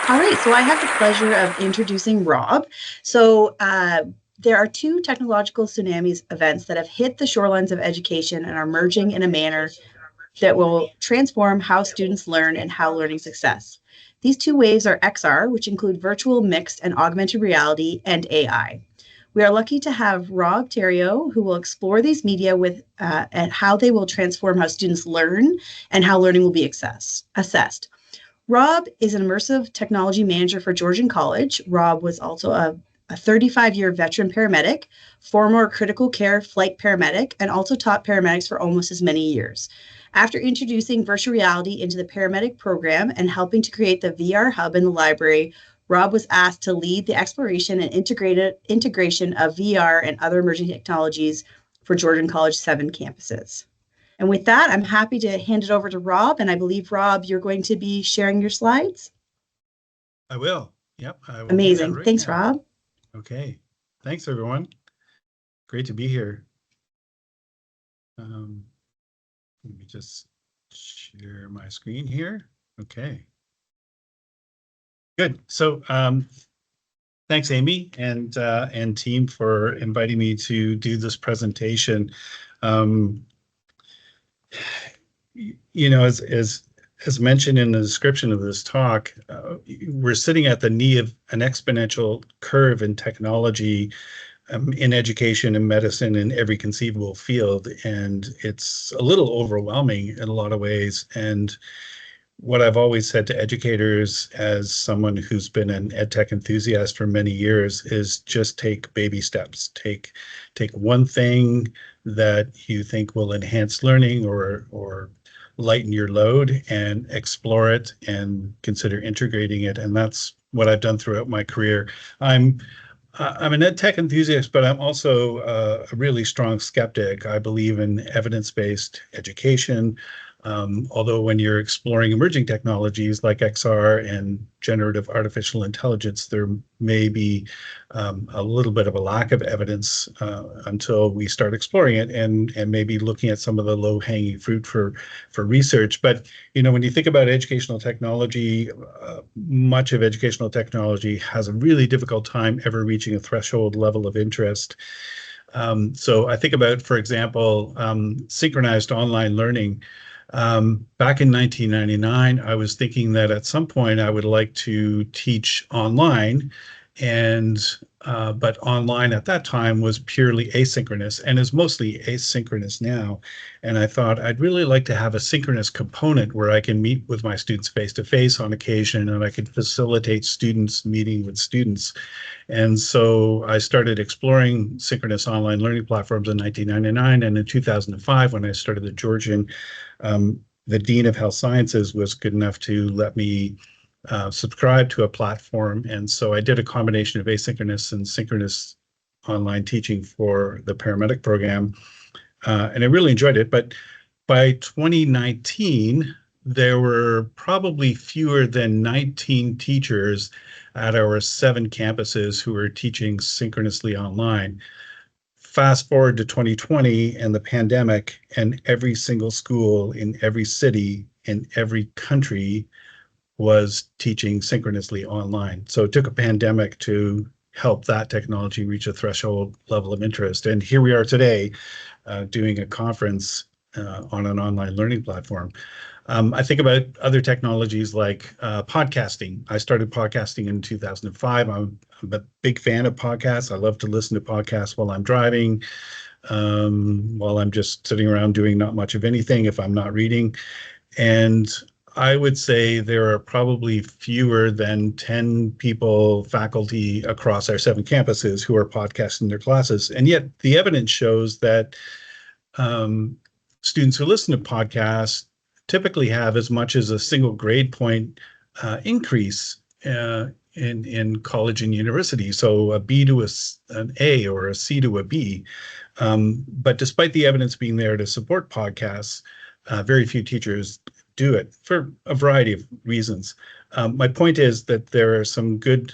All right, so I have the pleasure of introducing Rob. There are two technological tsunamis events that have hit the shorelines of education and are merging in a manner that will transform how students learn and how learning success. These two waves are XR, which include virtual, mixed, and augmented reality, and AI. We are lucky to have Rob Theriault, who will explore these media and how they will transform how students learn and how learning will be assessed. Rob is an immersive technology manager for Georgian College. Rob was also a 35-year veteran paramedic, former critical care flight paramedic, and also taught paramedics for almost as many years. After introducing virtual reality into the paramedic program and helping to create the VR hub in the library, Rob was asked to lead the exploration and integration of VR and other emerging technologies for Georgian College 7 campuses. And with that, I'm happy to hand it over to Rob. And I believe, Rob, you're going to be sharing your slides. I will. Yep, I will. Amazing. Thanks, now. Rob. Okay. Thanks, everyone. Great to be here. Let me just share my screen here. Okay. Good. So thanks, Amy and team for inviting me to do this presentation. You know, as mentioned in the description of this talk, we're sitting at the knee of an exponential curve in technology, in education and medicine, in every conceivable field, and it's a little overwhelming in a lot of ways. And what I've always said to educators, as someone who's been an ed tech enthusiast for many years, is just take baby steps. Take one thing that you think will enhance learning or lighten your load and explore it and consider integrating it. And that's what I've done throughout my career. I'm an ed tech enthusiast, but I'm also a really strong skeptic. I believe in evidence-based education. Although when you're exploring emerging technologies like XR and generative artificial intelligence, there may be a little bit of a lack of evidence until we start exploring it and maybe looking at some of the low-hanging fruit for research. But you know, when you think about educational technology, much of educational technology has a really difficult time ever reaching a threshold level of interest. So I think about, for example, synchronized online learning. Back in 1999, I was thinking that at some point I would like to teach online, but online at that time was purely asynchronous and is mostly asynchronous now. And I thought I'd really like to have a synchronous component where I can meet with my students face to face on occasion, and I could facilitate students meeting with students. And so I started exploring synchronous online learning platforms in 1999, and in 2005, when I started the Georgian, the Dean of Health Sciences was good enough to let me subscribe to a platform. And so I did a combination of asynchronous and synchronous online teaching for the paramedic program, and I really enjoyed it. But by 2019, there were probably fewer than 19 teachers at our 7 campuses who were teaching synchronously online. Fast forward to 2020 and the pandemic, and every single school in every city in every country was teaching synchronously online. So it took a pandemic to help that technology reach a threshold level of interest. And here we are today doing a conference on an online learning platform. I think about other technologies like podcasting. I started podcasting in 2005. I'm a big fan of podcasts. I love to listen to podcasts while I'm driving, while I'm just sitting around doing not much of anything if I'm not reading. And I would say there are probably fewer than 10 people, faculty across our 7 campuses who are podcasting their classes. And yet the evidence shows that students who listen to podcasts typically have as much as a single grade point increase in college and university. So a B to an A or a C to a B. But despite the evidence being there to support podcasts, very few teachers do it for a variety of reasons. My point is that there are some good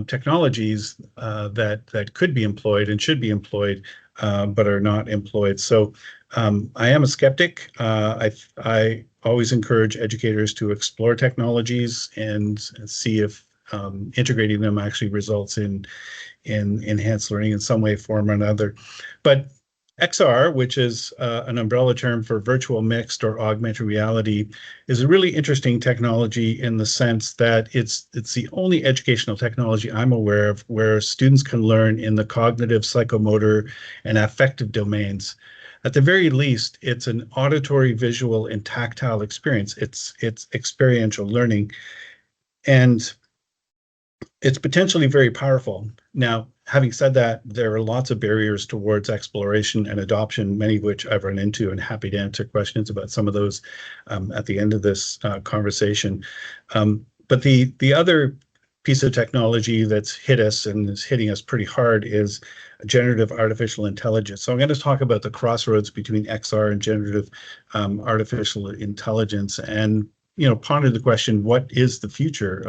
technologies that could be employed and should be employed, but are not employed. So I am a skeptic. I always encourage educators to explore technologies and see if integrating them actually results in enhanced learning in some way, form, or another. But XR, which is an umbrella term for virtual mixed or augmented reality, is a really interesting technology in the sense that it's the only educational technology I'm aware of where students can learn in the cognitive, psychomotor, and affective domains. At the very least, it's an auditory, visual, and tactile experience. It's experiential learning, and it's potentially very powerful. Now, having said that, there are lots of barriers towards exploration and adoption, many of which I've run into, and happy to answer questions about some of those at the end of this conversation. But the other piece of technology that's hit us and is hitting us pretty hard is generative artificial intelligence. So I'm going to talk about the crossroads between XR and generative artificial intelligence, and ponder the question: what is the future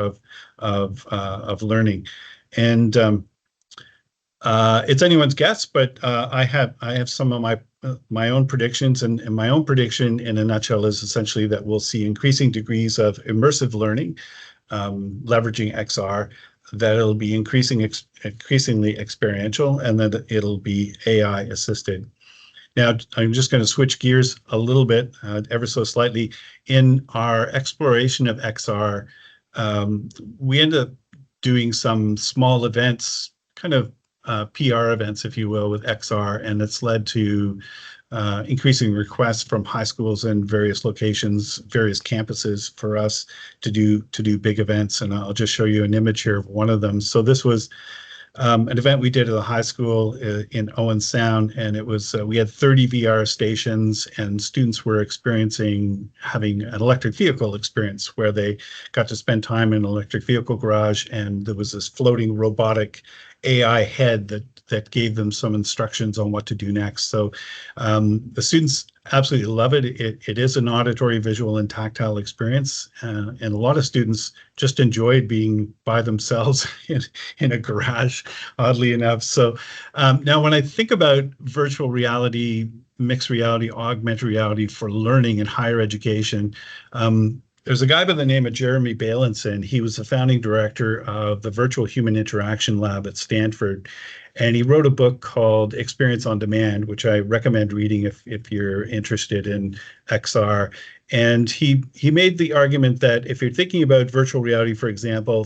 of learning? And it's anyone's guess, but I have some of my own predictions, and my own prediction in a nutshell is essentially that we'll see increasing degrees of immersive learning, leveraging XR, that it'll be increasingly experiential, and that it'll be AI assisted. Now, I'm just going to switch gears a little bit, ever so slightly. In our exploration of XR, we end up doing some small events, kind of PR events, if you will, with XR, and it's led to increasing requests from high schools in various locations, various campuses, for us to do big events. And I'll just show you an image here of one of them. So this was an event we did at a high school in Owen Sound, and it was we had 30 VR stations, and students were having an electric vehicle experience where they got to spend time in an electric vehicle garage, and there was this floating robotic AI head that gave them some instructions on what to do next. So the students absolutely love it. It is an auditory, visual, and tactile experience, and a lot of students just enjoyed being by themselves in a garage, oddly enough. So now when I think about virtual reality, mixed reality, augmented reality for learning in higher education, there's a guy by the name of Jeremy Bailenson. He was the founding director of the Virtual Human Interaction Lab at Stanford. And he wrote a book called Experience on Demand, which I recommend reading if you're interested in XR. And he made the argument that if you're thinking about virtual reality, for example,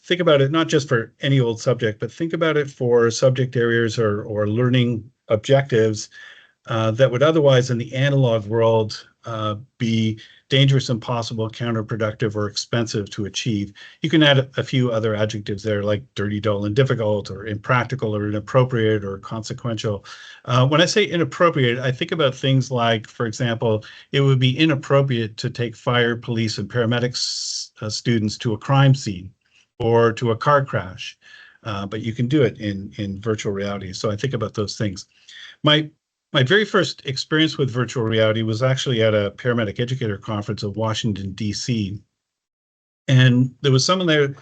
think about it not just for any old subject, but think about it for subject areas or learning objectives that would otherwise in the analog world be dangerous, impossible, counterproductive, or expensive to achieve. You can add a few other adjectives there, like dirty, dull, and difficult, or impractical, or inappropriate, or consequential. When I say inappropriate, I think about things like, for example, it would be inappropriate to take fire, police, and paramedics students to a crime scene or to a car crash, but you can do it in virtual reality. So I think about those things. My very first experience with virtual reality was actually at a paramedic educator conference in Washington, D.C. And there was someone there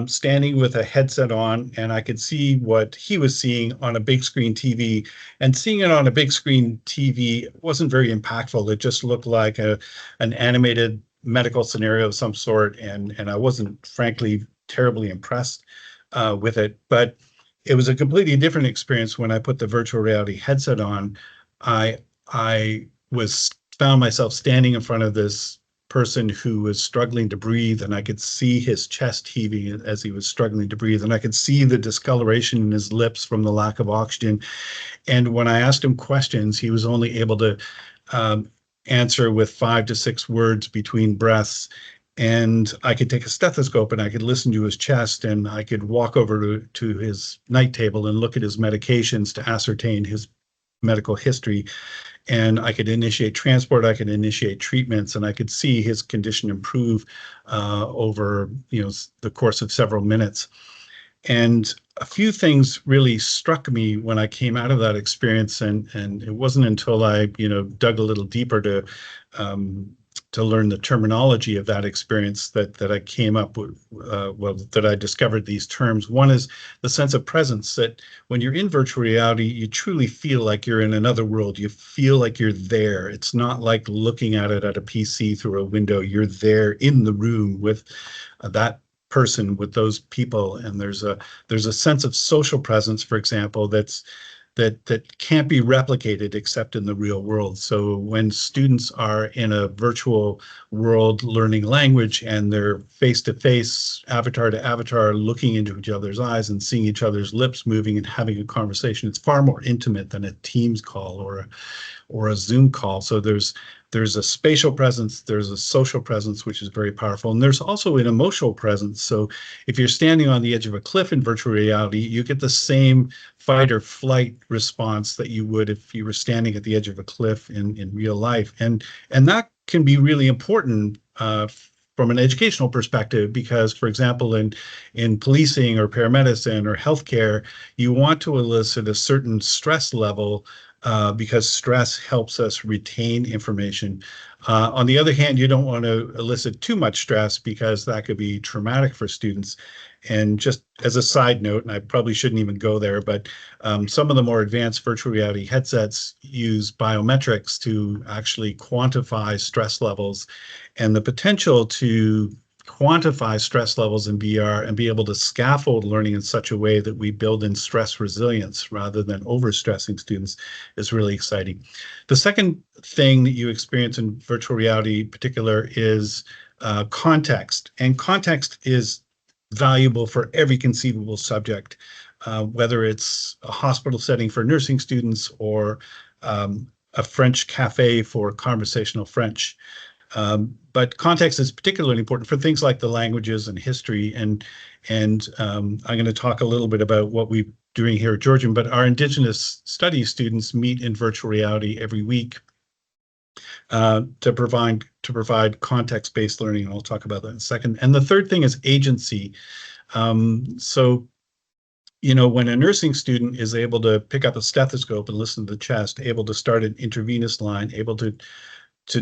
standing with a headset on, and I could see what he was seeing on a big screen TV. And seeing it on a big screen TV wasn't very impactful. It just looked like an animated medical scenario of some sort, and I wasn't, frankly, terribly impressed with it. But it was a completely different experience when I put the virtual reality headset on. I found myself standing in front of this person who was struggling to breathe, and I could see his chest heaving as he was struggling to breathe, and I could see the discoloration in his lips from the lack of oxygen. And when I asked him questions, he was only able to answer with 5 to 6 words between breaths. And I could take a stethoscope and I could listen to his chest, and I could walk over to his night table and look at his medications to ascertain his medical history. And I could initiate transport, I could initiate treatments, and I could see his condition improve over the course of several minutes. And a few things really struck me when I came out of that experience, and it wasn't until I dug a little deeper to to learn the terminology of that experience that I came up with, that I discovered these terms. One is the sense of presence, that when you're in virtual reality, you truly feel like you're in another world. You feel like you're there. It's not like looking at it at a PC through a window. You're there in the room with that person, with those people, and there's a sense of social presence, for example, that can't be replicated except in the real world. So when students are in a virtual world learning language and they're face to face, avatar to avatar, looking into each other's eyes and seeing each other's lips moving and having a conversation, it's far more intimate than a Teams call or a Zoom call. So there's a spatial presence, there's a social presence, which is very powerful. And there's also an emotional presence. So if you're standing on the edge of a cliff in virtual reality, you get the same fight or flight response that you would if you were standing at the edge of a cliff in real life. And that can be really important from an educational perspective, because, for example, in policing or paramedicine or healthcare, you want to elicit a certain stress level because stress helps us retain information. On the other hand, you don't want to elicit too much stress because that could be traumatic for students. And just as a side note, and I probably shouldn't even go there, but some of the more advanced virtual reality headsets use biometrics to actually quantify stress levels, and the potential to quantify stress levels in VR and be able to scaffold learning in such a way that we build in stress resilience rather than overstressing students is really exciting. The second thing that you experience in virtual reality in particular is context. And context is valuable for every conceivable subject, whether it's a hospital setting for nursing students or a French cafe for conversational French. But context is particularly important for things like the languages and history. And I'm going to talk a little bit about what we're doing here at Georgian, but our Indigenous studies students meet in virtual reality every week to provide context-based learning. And I'll talk about that in a second. And the third thing is agency. So, you know, when a nursing student is able to pick up a stethoscope and listen to the chest, able to start an intravenous line, able to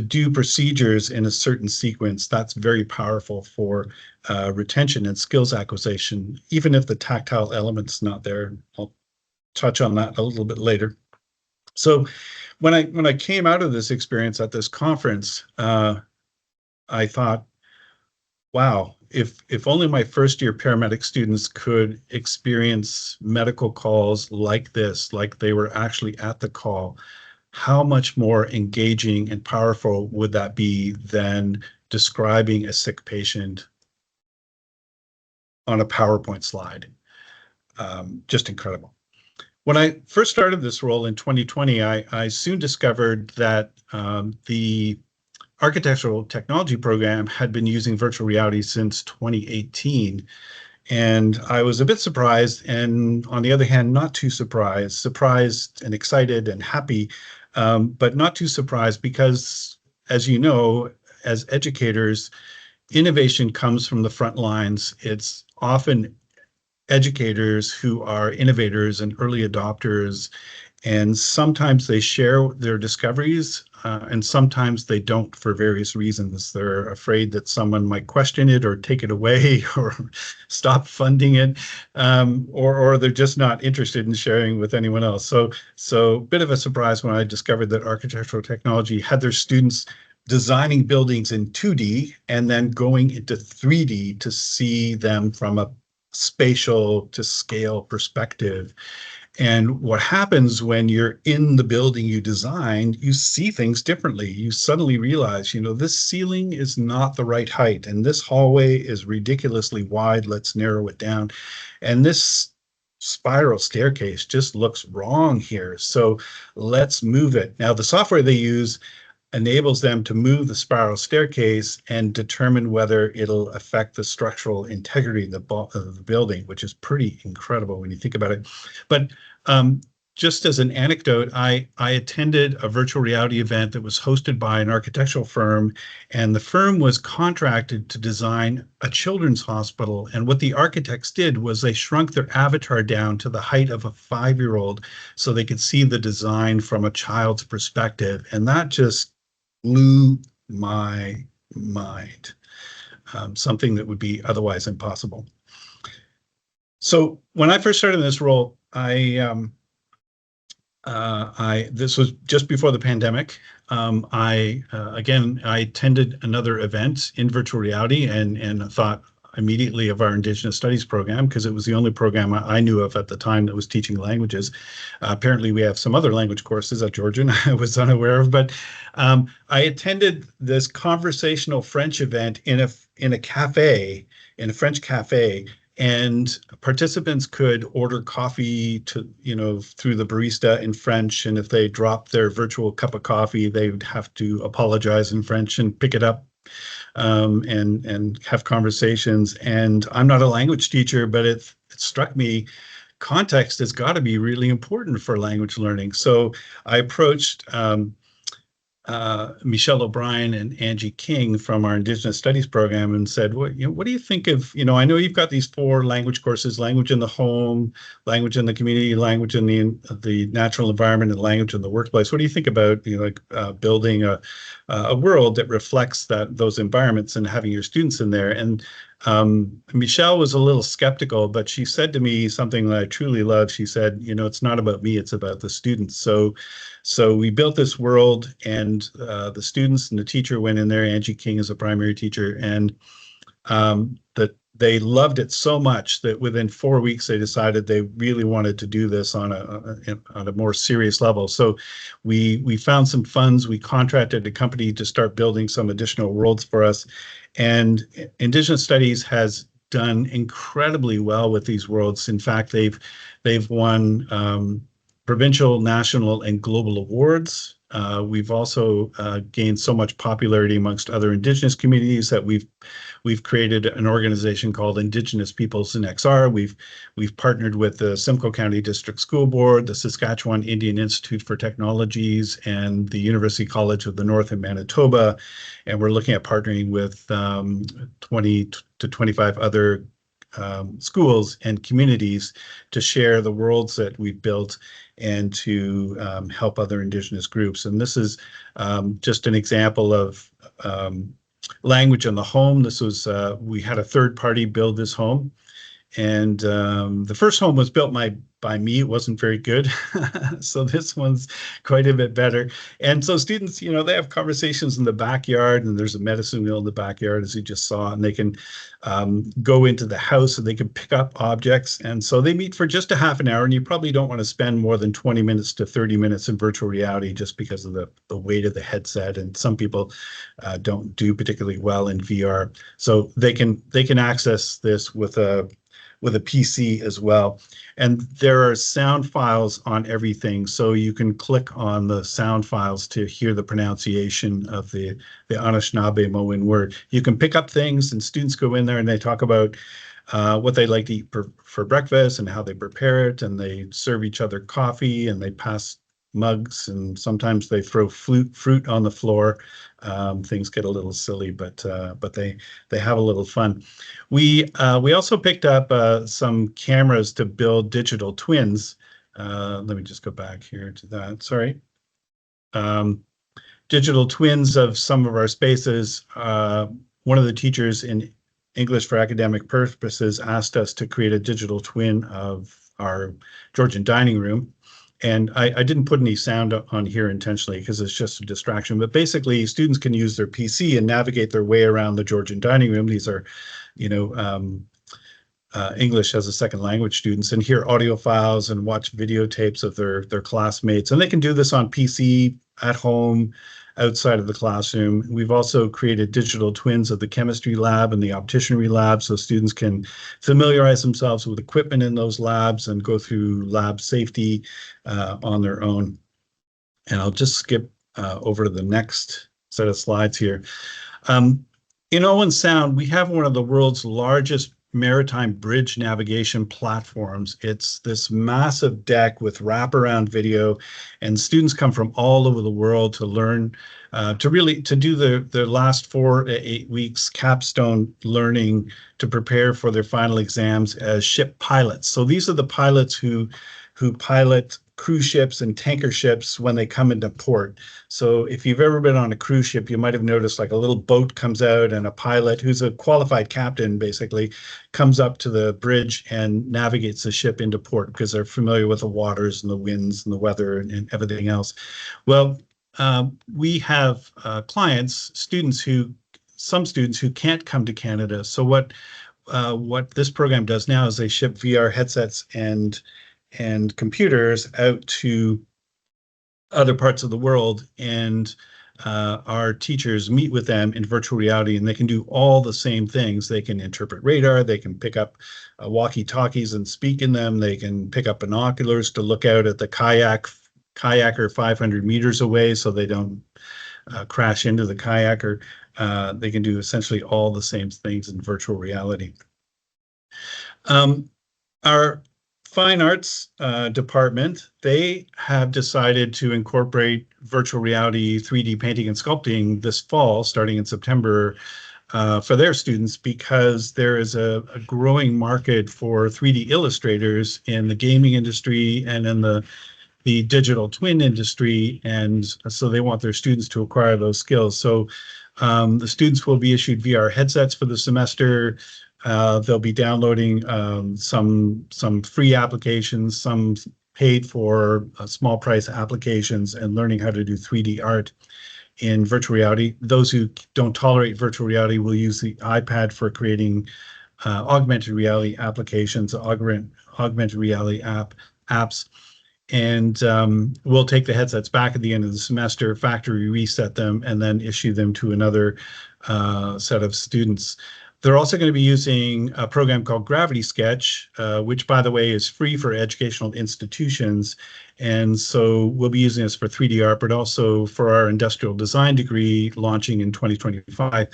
do procedures in a certain sequence, that's very powerful for retention and skills acquisition, even if the tactile element's not there. I'll touch on that a little bit later. So when I came out of this experience at this conference, I thought, wow, if only my first year paramedic students could experience medical calls like this, like they were actually at the call, how much more engaging and powerful would that be than describing a sick patient on a PowerPoint slide? Just incredible. When I first started this role in 2020, I soon discovered that the architectural technology program had been using virtual reality since 2018. And I was a bit surprised, and on the other hand, not too surprised and excited and happy, but not too surprised because, as you know, as educators, innovation comes from the front lines. It's often educators who are innovators and early adopters, and sometimes they share their discoveries, and sometimes they don't for various reasons. They're afraid that someone might question it or take it away or stop funding it, or they're just not interested in sharing with anyone else. So a bit of a surprise when I discovered that architectural technology had their students designing buildings in 2D and then going into 3D to see them from a spatial to scale perspective. And what happens when you're in the building you designed, you see things differently. You suddenly realize, you know, this ceiling is not the right height, and this hallway is ridiculously wide. Let's narrow it down. And this spiral staircase just looks wrong here. So let's move it. Now, the software they use enables them to move the spiral staircase and determine whether it'll affect the structural integrity of the building, which is pretty incredible when you think about it. But just as an anecdote, I attended a virtual reality event that was hosted by an architectural firm, and the firm was contracted to design a children's hospital. And what the architects did was they shrunk their avatar down to the height of a 5-year-old so they could see the design from a child's perspective. And that just blew my mind, something that would be otherwise impossible. So when I first started in this role, this was just before the pandemic. I attended another event in virtual reality and thought immediately of our Indigenous Studies program because it was the only program I knew of at the time that was teaching languages. Apparently, we have some other language courses at Georgian I was unaware of, but I attended this conversational French event in a cafe, in a French cafe, and participants could order coffee through the barista in French, and if they dropped their virtual cup of coffee, they would have to apologize in French and pick it up, and have conversations. And I'm not a language teacher, but it struck me context has got to be really important for language learning. So I approached Michelle O'Brien and Angie King from our Indigenous Studies program and said, what do you think of, I know you've got these 4 language courses: language in the home, language in the community, language in the natural environment, and language in the workplace. What do you think about building a world that reflects those environments and having your students in there? And Michelle was a little skeptical, but she said to me something that I truly love. She said, it's not about me, it's about the students. So we built this world, and the students and the teacher went in there. Angie King is a primary teacher, and that they loved it so much that within 4 weeks they decided they really wanted to do this on a more serious level. So we found some funds. We contracted a company to start building some additional worlds for us, and Indigenous Studies has done incredibly well with these worlds. In fact, they've won provincial, national, and global awards. We've also gained so much popularity amongst other Indigenous communities that we've created an organization called Indigenous Peoples in XR. We've partnered with the Simcoe County District School Board, the Saskatchewan Indian Institute for Technologies, and the University College of the North in Manitoba. And we're looking at partnering with 20 to 25 other schools and communities to share the worlds that we've built and to help other Indigenous groups. And this is just an example of language in the home. This was, we had a third party build this home. And the first home was built by me. It wasn't very good. So this one's quite a bit better. And so students, they have conversations in the backyard, and there's a medicine wheel in the backyard, as you just saw, and they can go into the house and they can pick up objects. And so they meet for just a half an hour, and you probably don't want to spend more than 20 minutes to 30 minutes in virtual reality just because of the weight of the headset. And some people don't do particularly well in VR. So they can access this with a PC as well. And there are sound files on everything. So you can click on the sound files to hear the pronunciation of the Anishinaabe word. You can pick up things, and students go in there and they talk about what they like to eat for breakfast and how they prepare it. And they serve each other coffee, and they pass mugs, and sometimes they throw fruit on the floor. Things get a little silly, but they have a little fun. We also picked up some cameras to build digital twins. Let me just go back here to that. Sorry. Digital twins of some of our spaces. One of the teachers in English for Academic Purposes asked us to create a digital twin of our Georgian dining room. And I didn't put any sound on here intentionally because it's just a distraction. But basically, students can use their PC and navigate their way around the Georgian dining room. These are, English as a second language students, and hear audio files and watch videotapes of their classmates. And they can do this on PC, at home, outside of the classroom. We've also created digital twins of the chemistry lab and the opticianry lab, so students can familiarize themselves with equipment in those labs and go through lab safety on their own. And I'll just skip over to the next set of slides here. In Owen Sound, we have one of the world's largest maritime bridge navigation platforms. It's this massive deck with wraparound video, and students come from all over the world to learn, to do the last 4 to 8 weeks capstone learning to prepare for their final exams as ship pilots. So these are the pilots who pilot cruise ships and tanker ships when they come into port. So if you've ever been on a cruise ship, you might have noticed like a little boat comes out and a pilot who's a qualified captain basically comes up to the bridge and navigates the ship into port because they're familiar with the waters and the winds and the weather and everything else. Well, we have clients, some students who can't come to Canada. So what this program does now is they ship VR headsets and computers out to other parts of the world, and our teachers meet with them in virtual reality, and they can do all the same things. They can interpret radar, they can pick up walkie-talkies and speak in them, they can pick up binoculars to look out at the kayaker 500 meters away so they don't crash into the kayaker. They can do essentially all the same things in virtual reality. Our fine arts department, they have decided to incorporate virtual reality 3D painting and sculpting this fall, starting in September, for their students, because there is a growing market for 3D illustrators in the gaming industry and in the digital twin industry, and so they want their students to acquire those skills. So the students will be issued VR headsets for the semester. They'll be downloading some free applications, some paid for small price applications, and learning how to do 3D art in virtual reality. Those who don't tolerate virtual reality will use the iPad for creating augmented reality applications, augmented reality apps. And we'll take the headsets back at the end of the semester, factory reset them, and then issue them to another set of students. They're also going to be using a program called Gravity Sketch, which, by the way, is free for educational institutions. And so we'll be using this for 3D art, but also for our industrial design degree launching in 2025.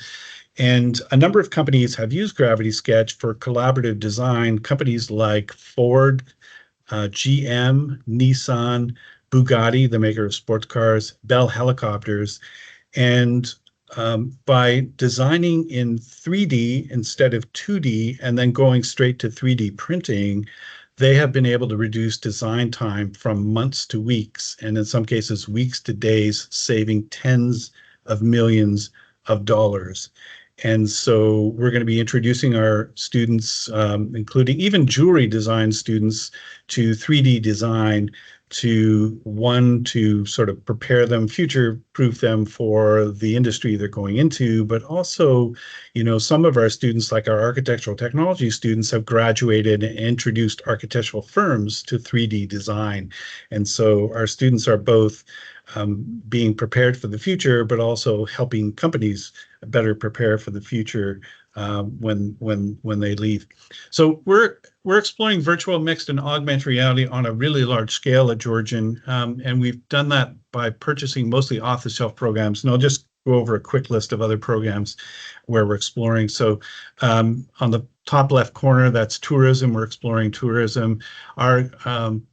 And a number of companies have used Gravity Sketch for collaborative design. Companies like Ford, GM, Nissan, Bugatti, the maker of sports cars, Bell Helicopters. And by designing in 3D instead of 2D and then going straight to 3D printing, they have been able to reduce design time from months to weeks, and in some cases, weeks to days, saving tens of millions of dollars. And so we're going to be introducing our students, including even jewelry design students, to 3D design, to sort of prepare them, future-proof them for the industry they're going into, but also, some of our students, like our architectural technology students, have graduated and introduced architectural firms to 3D design. And so our students are both being prepared for the future, but also helping companies better prepare for the future when they leave. So we're exploring virtual, mixed, and augmented reality on a really large scale at Georgian, and we've done that by purchasing mostly off-the-shelf programs. And I'll just go over a quick list of other programs where we're exploring. So on the top left corner, that's tourism. We're exploring tourism. Our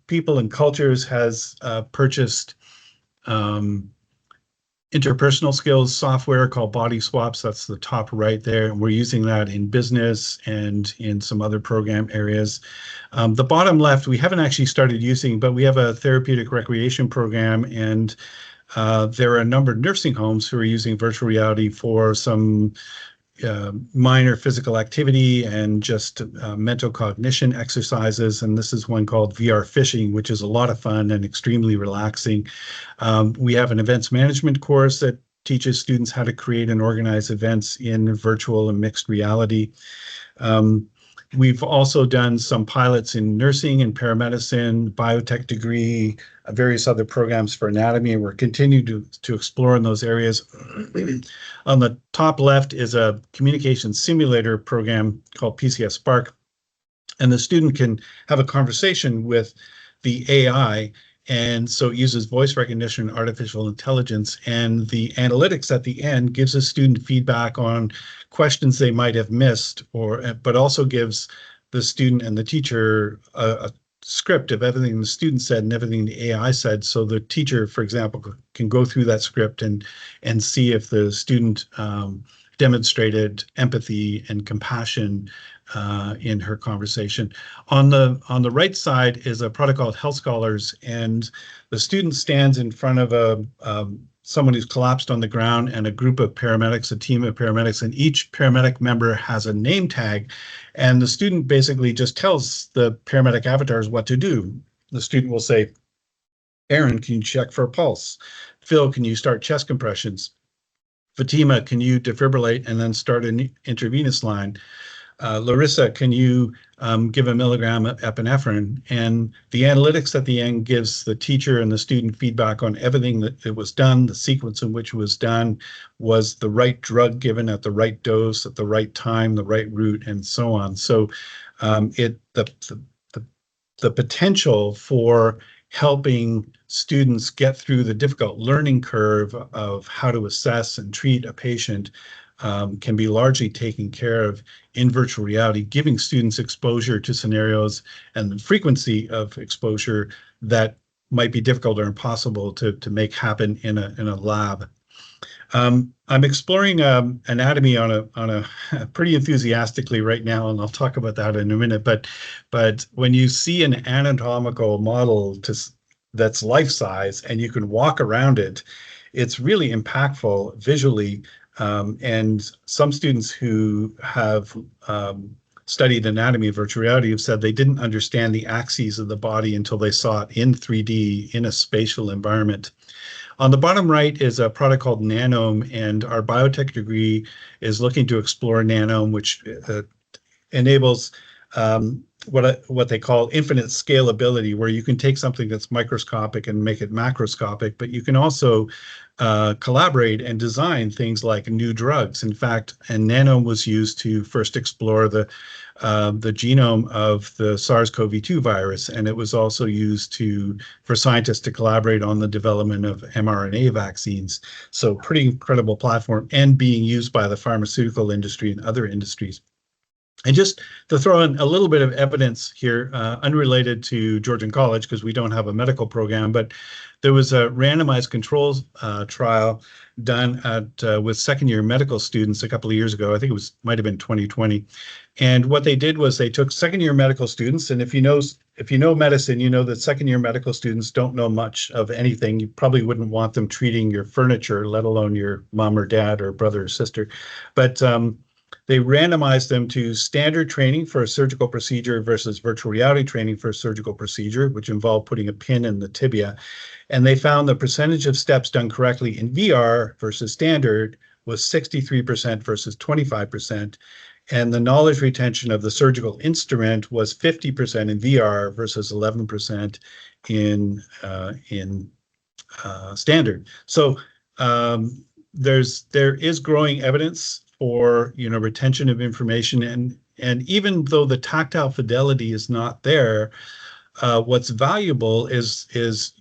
people and cultures has purchased interpersonal skills software called Body Swaps. That's the top right there. And we're using that in business and in some other program areas. The bottom left, we haven't actually started using, but we have a therapeutic recreation program, and there are a number of nursing homes who are using virtual reality for some minor physical activity and just mental cognition exercises. And this is one called VR fishing, which is a lot of fun and extremely relaxing. We have an events management course that teaches students how to create and organize events in virtual and mixed reality. We've also done some pilots in nursing and paramedicine, biotech degree, various other programs for anatomy, and we're continuing to explore in those areas. On the top left is a communication simulator program called PCS Spark, and the student can have a conversation with the AI, and so it uses voice recognition, artificial intelligence, and the analytics at the end gives a student feedback on questions they might have missed, but also gives the student and the teacher a script of everything the student said and everything the AI said. So the teacher, for example, can go through that script and see if the student demonstrated empathy and compassion in her conversation. On the right side is a product called Health Scholars, and the student stands in front of someone who's collapsed on the ground and a group of paramedics, a team of paramedics, and each paramedic member has a name tag, and the student basically just tells the paramedic avatars what to do. The student will say, Aaron, can you check for a pulse? Phil, can you start chest compressions? Fatima, can you defibrillate and then start an intravenous line? Larissa, can you give a milligram of epinephrine? And the analytics at the end gives the teacher and the student feedback on everything that it was done, the sequence in which it was done, was the right drug given at the right dose, at the right time, the right route, and so on. So the potential for helping students get through the difficult learning curve of how to assess and treat a patient can be largely taken care of in virtual reality, giving students exposure to scenarios and the frequency of exposure that might be difficult or impossible to make happen in a lab. I'm exploring anatomy on a pretty enthusiastically right now, and I'll talk about that in a minute. But when you see an anatomical model that's life size and you can walk around it, it's really impactful visually. And some students who have studied anatomy of virtual reality have said they didn't understand the axes of the body until they saw it in 3D in a spatial environment. On the bottom right is a product called Nanome, and our biotech degree is looking to explore Nanome, which enables what they call infinite scalability, where you can take something that's microscopic and make it macroscopic, but you can also collaborate and design things like new drugs. In fact, and Nanome was used to first explore the genome of the SARS-CoV-2 virus, and it was also used for scientists to collaborate on the development of mRNA vaccines. So pretty incredible platform, and being used by the pharmaceutical industry and other industries. And just to throw in a little bit of evidence here, unrelated to Georgian College, because we don't have a medical program, but there was a randomized controls trial done with second-year medical students a couple of years ago. I think might have been 2020. And what they did was they took second-year medical students, and if you know medicine, you know that second-year medical students don't know much of anything. You probably wouldn't want them treating your furniture, let alone your mom or dad or brother or sister. But they randomized them to standard training for a surgical procedure versus virtual reality training for a surgical procedure, which involved putting a pin in the tibia. And they found the percentage of steps done correctly in VR versus standard was 63% versus 25%. And the knowledge retention of the surgical instrument was 50% in VR versus 11% in standard. So there is growing evidence for retention of information, and even though the tactile fidelity is not there, what's valuable is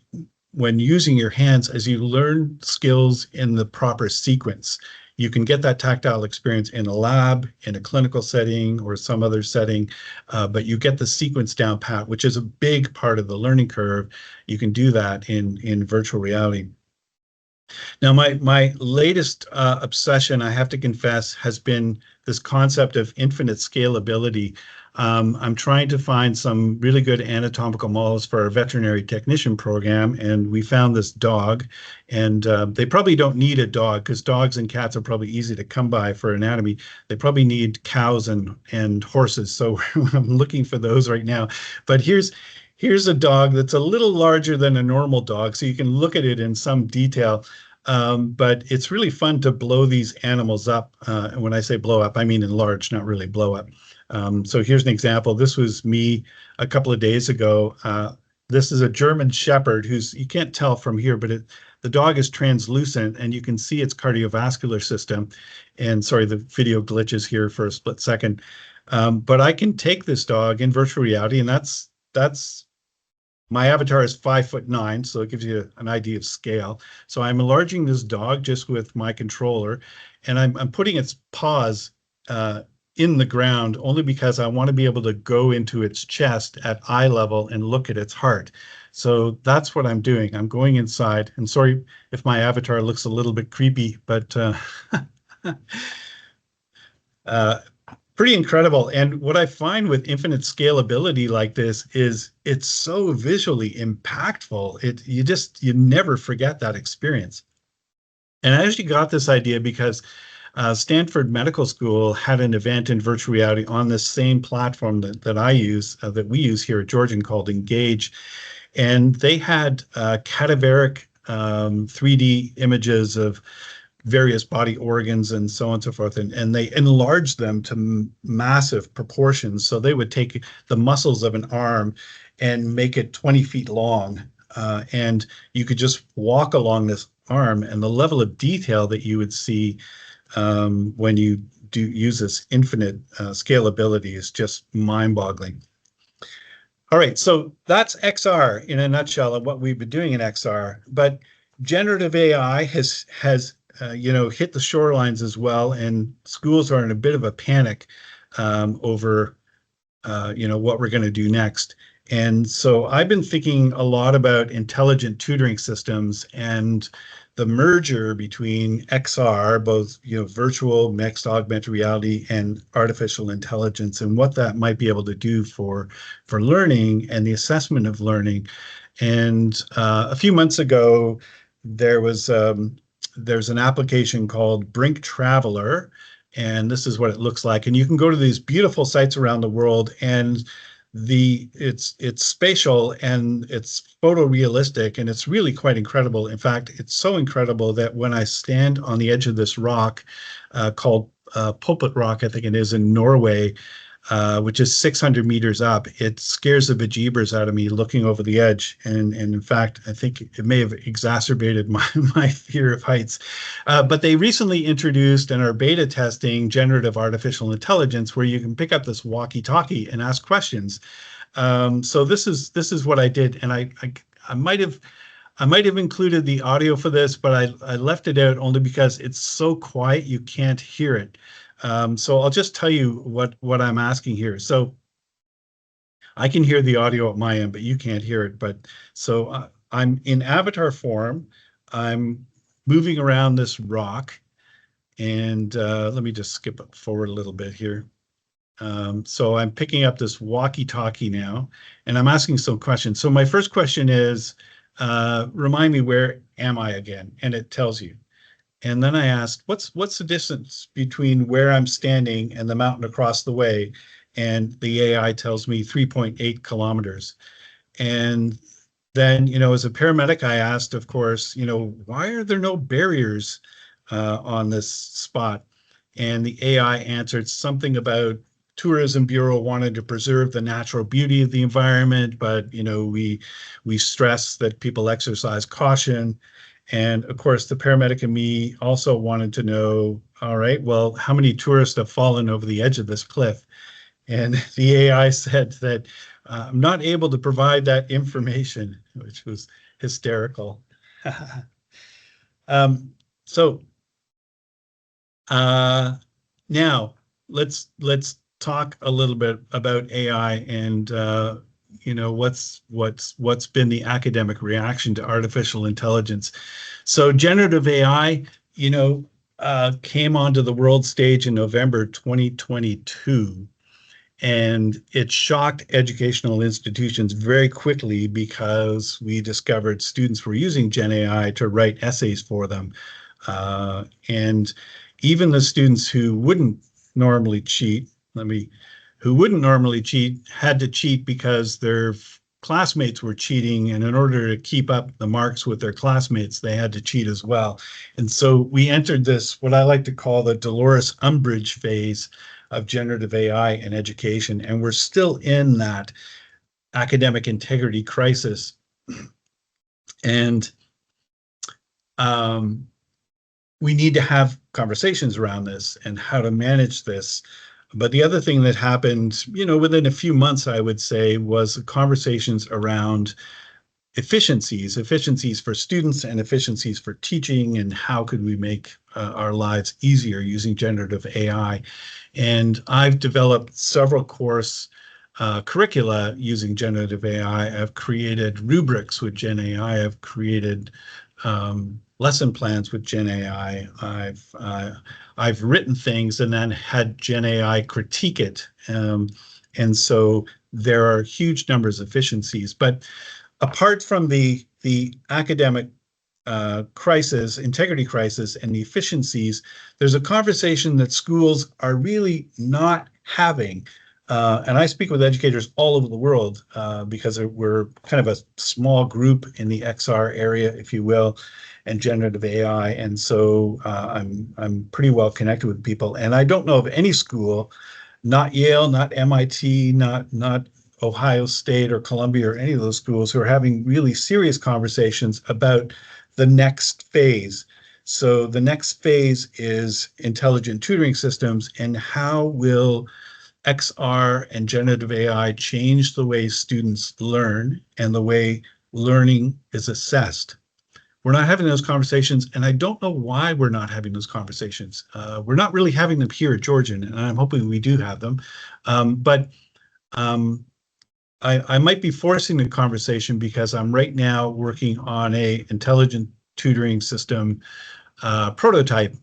when using your hands, as you learn skills in the proper sequence. You can get that tactile experience in a lab, in a clinical setting, or some other setting, but you get the sequence down pat, which is a big part of the learning curve. You can do that in virtual reality. Now, my latest obsession, I have to confess, has been this concept of infinite scalability. I'm trying to find some really good anatomical models for our veterinary technician program, and we found this dog. And they probably don't need a dog, because dogs and cats are probably easy to come by for anatomy. They probably need cows and horses, so I'm looking for those right now. But here's a dog that's a little larger than a normal dog, so you can look at it in some detail. But it's really fun to blow these animals up. And when I say blow up, I mean enlarge, not really blow up. So here's an example. This was me a couple of days ago. This is a German Shepherd you can't tell from here, but the dog is translucent and you can see its cardiovascular system. And sorry, the video glitches here for a split second. But I can take this dog in virtual reality, and that's my avatar is 5'9", so it gives you an idea of scale. So I'm enlarging this dog just with my controller, and I'm putting its paws in the ground only because I want to be able to go into its chest at eye level and look at its heart. So that's what I'm doing. I'm going inside, and sorry if my avatar looks a little bit creepy, but pretty incredible. And what I find with infinite scalability like this is it's so visually impactful. You never forget that experience. And I actually got this idea because Stanford Medical School had an event in virtual reality on this same platform that I use, that we use here at Georgian, called Engage. And they had cadaveric 3D images of various body organs and so on and so forth. And they enlarged them to massive proportions. So they would take the muscles of an arm and make it 20 feet long. And you could just walk along this arm, and the level of detail that you would see when you do use this infinite scalability is just mind-boggling. All right, so that's XR in a nutshell of what we've been doing in XR. But generative AI has hit the shorelines as well, and schools are in a bit of a panic over what we're going to do next. And so I've been thinking a lot about intelligent tutoring systems and the merger between XR, both virtual, mixed, augmented reality, and artificial intelligence, and what that might be able to do for learning and the assessment of learning. And a few months ago, there's an application called Brink Traveler, and this is what it looks like. And you can go to these beautiful sites around the world, and it's spatial and it's photorealistic, and it's really quite incredible. In fact, it's so incredible that when I stand on the edge of this rock called Pulpit Rock, I think it is, in Norway, which is 600 meters up, it scares the bejeebers out of me looking over the edge. And in fact, I think it may have exacerbated my fear of heights. But they recently introduced and are beta testing generative artificial intelligence, where you can pick up this walkie-talkie and ask questions. So this is what I did, and I might have included the audio for this, but I left it out only because it's so quiet you can't hear it. So I'll just tell you what I'm asking here. So I can hear the audio at my end, but you can't hear it. But so I'm in avatar form. I'm moving around this rock, and let me just skip it forward a little bit here. So I'm picking up this walkie-talkie now, and I'm asking some questions. So my first question is, remind me, where am I again? And it tells you. And then I asked, what's the distance between where I'm standing and the mountain across the way? And the AI tells me 3.8 kilometers. And then, as a paramedic, I asked, of course, why are there no barriers on this spot? And the AI answered something about Tourism Bureau wanted to preserve the natural beauty of the environment, but we stress that people exercise caution. And of course, the paramedic and me also wanted to know, all right, well, how many tourists have fallen over the edge of this cliff? And the AI said that I'm not able to provide that information, which was hysterical. So now let's talk a little bit about AI and what's been the academic reaction to artificial intelligence. So generative AI, came onto the world stage in November 2022, and it shocked educational institutions very quickly because we discovered students were using Gen AI to write essays for them. And even the students who wouldn't normally cheat, had to cheat because their classmates were cheating, and in order to keep up the marks with their classmates, they had to cheat as well. And so we entered this, what I like to call the Dolores Umbridge phase of generative AI in education, and we're still in that academic integrity crisis. And we need to have conversations around this and how to manage this. But the other thing that happened, within a few months, I would say, was conversations around efficiencies for students and efficiencies for teaching, and how could we make our lives easier using generative AI. And I've developed several course curricula using generative AI. I've created rubrics with Gen AI. I've created lesson plans with Gen AI. I've written things and then had Gen AI critique it, and so there are huge numbers of efficiencies. But apart from the academic crisis, integrity crisis, and the efficiencies, there's a conversation that schools are really not having. And I speak with educators all over the world because we're kind of a small group in the XR area, if you will, and generative AI. And so I'm pretty well connected with people. And I don't know of any school, not Yale, not MIT, not Ohio State or Columbia or any of those schools, who are having really serious conversations about the next phase. So the next phase is intelligent tutoring systems, and how will XR and generative AI change the way students learn and the way learning is assessed. We're not having those conversations, and I don't know why we're not having those conversations. We're not really having them here at Georgian, and I'm hoping we do have them. But I might be forcing the conversation because I'm right now working on a intelligent tutoring system prototype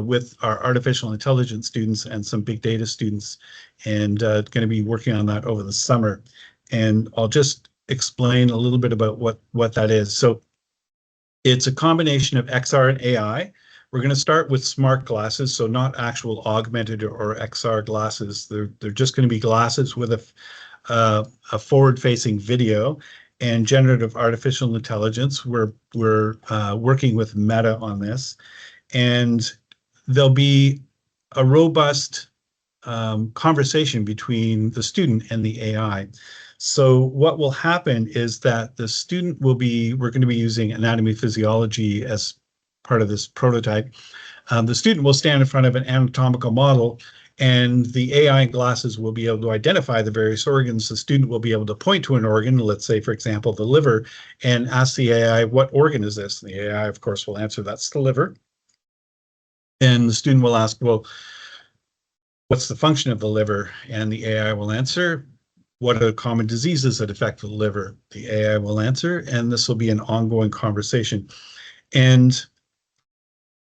with our artificial intelligence students and some big data students, and going to be working on that over the summer. And I'll just explain a little bit about what that is. So it's a combination of XR and AI. We're going to start with smart glasses, so not actual augmented or XR glasses. They're just going to be glasses with a forward-facing video and generative artificial intelligence. We're working with Meta on this, and there'll be a robust conversation between the student and the AI. So what will happen is that the student we're going to be using anatomy physiology as part of this prototype. The student will stand in front of an anatomical model, and the AI glasses will be able to identify the various organs. The student will be able to point to an organ, let's say, for example, the liver, and ask the AI, what organ is this? And the AI, of course, will answer, that's the liver. And the student will ask, well, what's the function of the liver? And the AI will answer, what are the common diseases that affect the liver? The AI will answer, and this will be an ongoing conversation. And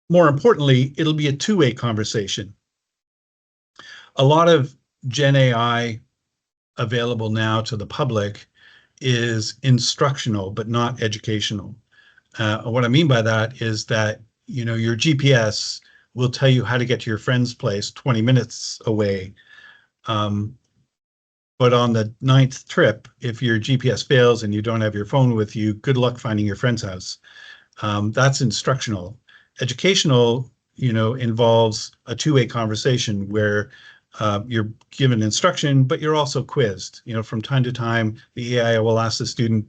more importantly, it'll be a two-way conversation. A lot of Gen AI available now to the public is instructional, but not educational. What I mean by that is that, your GPS will tell you how to get to your friend's place 20 minutes away. But on the 9th trip, if your GPS fails and you don't have your phone with you, good luck finding your friend's house. That's instructional. Educational, involves a two-way conversation where you're given instruction, but you're also quizzed. From time to time, the AI will ask the student,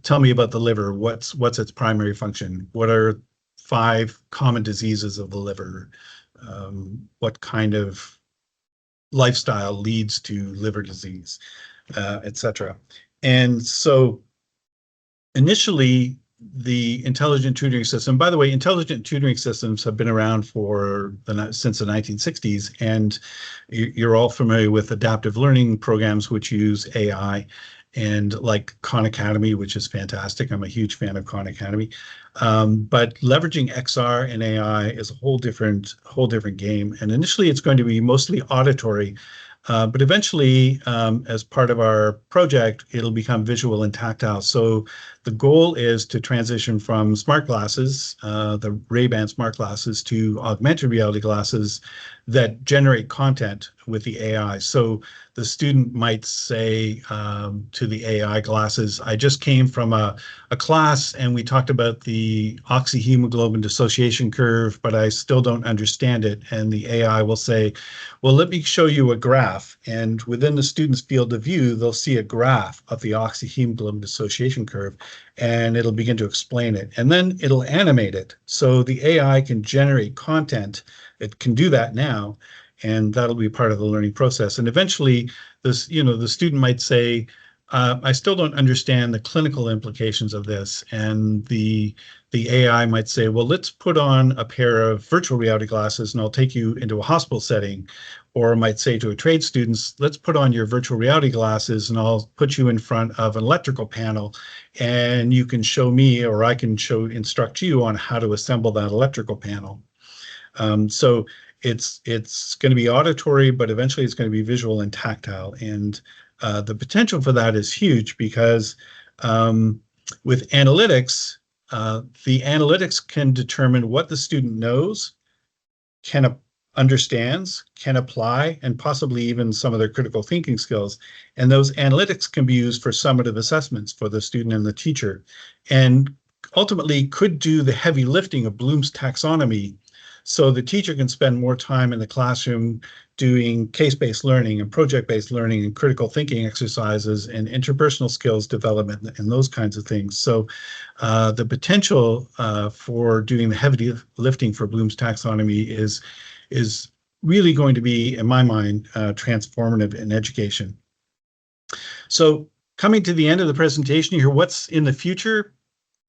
tell me about the liver. What's its primary function? What are 5 common diseases of the liver? What kind of lifestyle leads to liver disease, etc. And so initially, the intelligent tutoring system, by the way, intelligent tutoring systems have been around since the 1960s, and you're all familiar with adaptive learning programs which use AI, and like Khan Academy, which is fantastic. I'm a huge fan of Khan Academy. But leveraging XR and AI is a whole different game. And initially, it's going to be mostly auditory, but eventually, as part of our project, it'll become visual and tactile. So the goal is to transition from smart glasses, the Ray-Ban smart glasses, to augmented reality glasses that generate content with the AI. So the student might say to the AI glasses, I just came from a class and we talked about the oxyhemoglobin dissociation curve, but I still don't understand it. And the AI will say, well, let me show you a graph. And within the student's field of view, they'll see a graph of the oxyhemoglobin dissociation curve, and it'll begin to explain it. And then it'll animate it. So the AI can generate content. It can do that now, and that'll be part of the learning process. And eventually, the student might say, I still don't understand the clinical implications of this. And the AI might say, well, let's put on a pair of virtual reality glasses and I'll take you into a hospital setting. Or might say to a trade students, let's put on your virtual reality glasses and I'll put you in front of an electrical panel and you can show me, or I can instruct you on how to assemble that electrical panel. So it's going to be auditory, but eventually it's going to be visual and tactile. And the potential for that is huge because with analytics, the analytics can determine what the student knows, understands, can apply, and possibly even some of their critical thinking skills. And those analytics can be used for summative assessments for the student and the teacher, and ultimately could do the heavy lifting of Bloom's taxonomy. So the teacher can spend more time in the classroom doing case-based learning and project-based learning and critical thinking exercises and interpersonal skills development and those kinds of things. So the potential for doing the heavy lifting for Bloom's taxonomy is really going to be, in my mind, transformative in education. So coming to the end of the presentation here, what's in the future?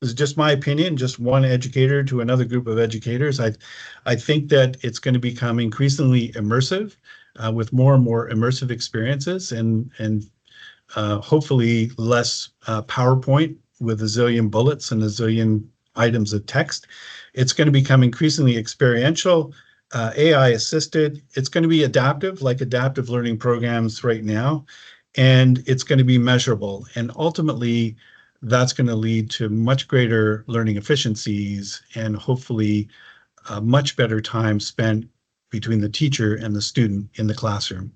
This is just my opinion, just one educator to another group of educators. I think that it's going to become increasingly immersive with more and more immersive experiences and hopefully less PowerPoint with a zillion bullets and a zillion items of text. It's going to become increasingly experiential, AI assisted. It's going to be adaptive, like adaptive learning programs right now, and it's going to be measurable. And ultimately, that's going to lead to much greater learning efficiencies and hopefully a much better time spent between the teacher and the student in the classroom.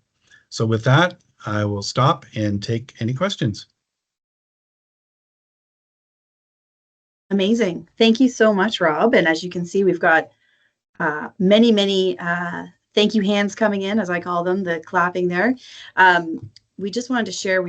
So with that, I will stop and take any questions. Amazing. Thank you so much, Rob. And as you can see, we've got many thank you hands coming in, as I call them, the clapping there. We just wanted to share,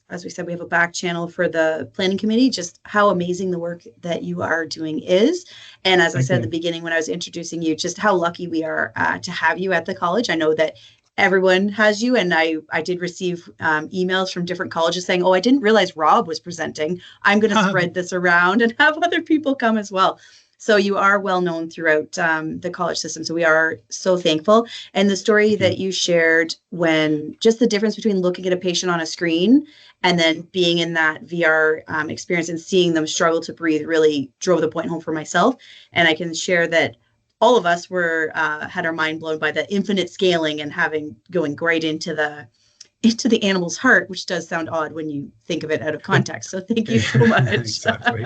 as we said, we have a back channel for the planning committee, just how amazing the work that you are doing is. And as I said at the beginning, when I was introducing you, just how lucky we are to have you at the college. I know that everyone has you, and I did receive emails from different colleges saying, oh, I didn't realize Rob was presenting. I'm going to spread this around and have other people come as well. So you are well known throughout the college system. So we are so thankful. And the story that you shared, when just the difference between looking at a patient on a screen and then being in that VR experience and seeing them struggle to breathe, really drove the point home for myself. And I can share that all of us had our mind blown by the infinite scaling and going right into the animal's heart, which does sound odd when you think of it out of context. So thank you so much. Exactly.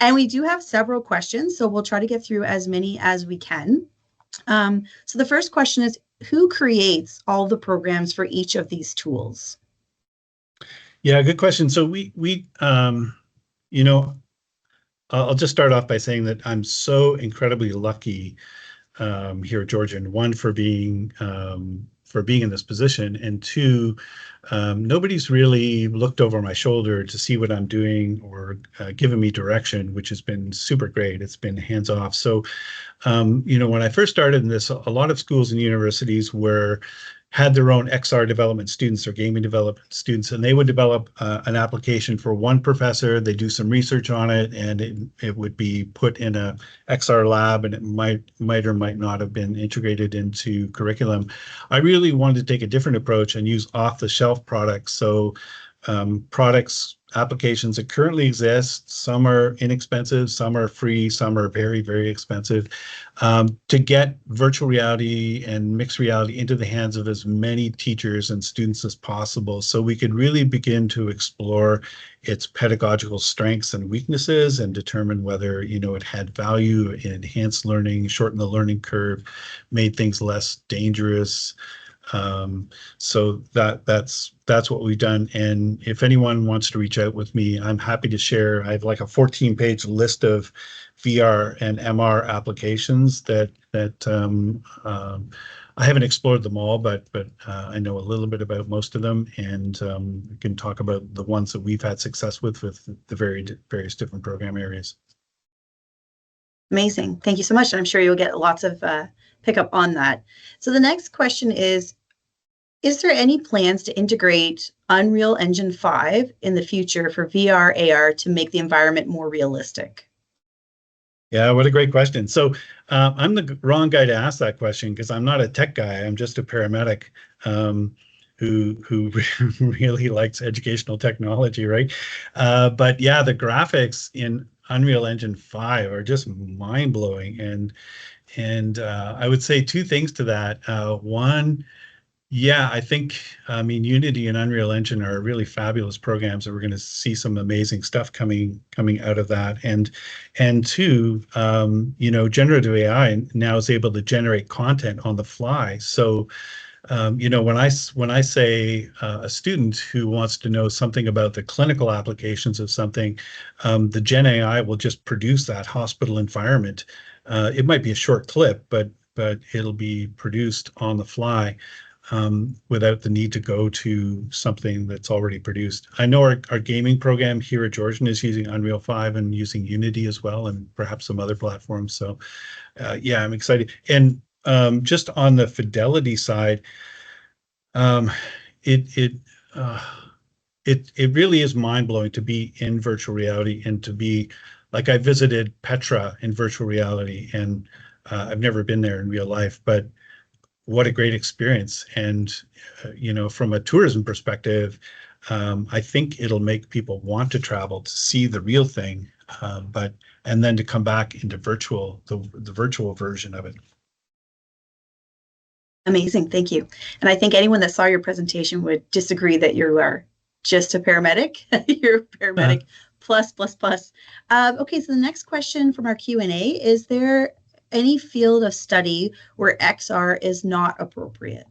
And we do have several questions, so we'll try to get through as many as we can. So the first question is, who creates all the programs for each of these tools? Yeah, good question. So I'll just start off by saying that I'm so incredibly lucky here at Georgian, one, for being in this position, and two, nobody's really looked over my shoulder to see what I'm doing or given me direction, which has been super great. It's been hands off. So, when I first started in this, a lot of schools and universities had their own XR development students or gaming development students, and they would develop an application for one professor. They do some research on it, and it would be put in a XR lab, and it might or might not have been integrated into curriculum. I really wanted to take a different approach and use off-the-shelf products. So applications that currently exist, some are inexpensive, some are free, some are very, very expensive, to get virtual reality and mixed reality into the hands of as many teachers and students as possible, so we could really begin to explore its pedagogical strengths and weaknesses and determine whether it had value, enhanced learning, shortened the learning curve, made things less dangerous. So that's what we've done. And if anyone wants to reach out with me, I'm happy to share. I have like a 14-page list of VR and MR applications that I haven't explored them all, but I know a little bit about most of them, and we can talk about the ones that we've had success with the various different program areas. Amazing. Thank you so much. And I'm sure you'll get lots of pickup on that. So the next question is, Is there any plans to integrate Unreal Engine 5 in the future for VR, AR to make the environment more realistic? Yeah, what a great question. So I'm the wrong guy to ask that question because I'm not a tech guy. I'm just a paramedic who really likes educational technology, right? But yeah, the graphics in Unreal Engine 5 are just mind-blowing, and I would say two things to that. One, yeah, I think, I mean, Unity and Unreal Engine are really fabulous programs, and we're going to see some amazing stuff coming out of that. And two, generative AI now is able to generate content on the fly. So when I say a student who wants to know something about the clinical applications of something, the Gen AI will just produce that hospital environment. It might be a short clip, but it'll be produced on the fly without the need to go to something that's already produced. I know our gaming program here at Georgian is using Unreal 5 and using Unity as well, and perhaps some other platforms. So yeah, I'm excited. And just on the fidelity side, um, it it uh, it really is mind blowing to be in virtual reality and to be like I visited Petra in virtual reality, and I've never been there in real life, but what a great experience. And from a tourism perspective, I think it'll make people want to travel to see the real thing, but and then to come back into the virtual version of it. Amazing, thank you. And I think anyone that saw your presentation would disagree that you are just a paramedic. You're a Uh, paramedic plus, plus, plus. Okay, so the next question from our Q&A, is there any field of study where XR is not appropriate?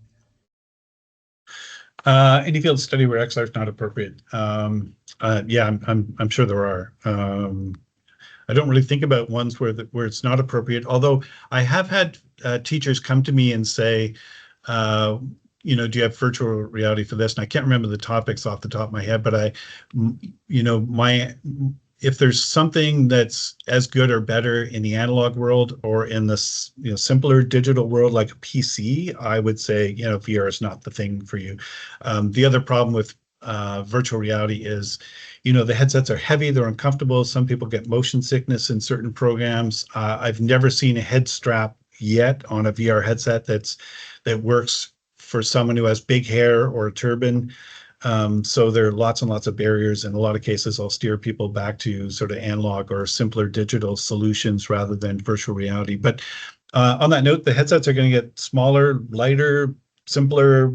any field study where XR is not appropriate. Yeah, I'm sure there are. I don't really think about ones where it's not appropriate. Although I have had teachers come to me and say, do you have virtual reality for this? And I can't remember the topics off the top of my head, but my if there's something that's as good or better in the analog world or in this simpler digital world like a PC, I would say VR is not the thing for you. The other problem with virtual reality is the headsets are heavy, they're uncomfortable. Some people get motion sickness in certain programs. I've never seen a head strap yet on a VR headset that works for someone who has big hair or a turban. So there are lots and lots of barriers. In a lot of cases, I'll steer people back to sort of analog or simpler digital solutions rather than virtual reality. But on that note, the headsets are going to get smaller, lighter, simpler,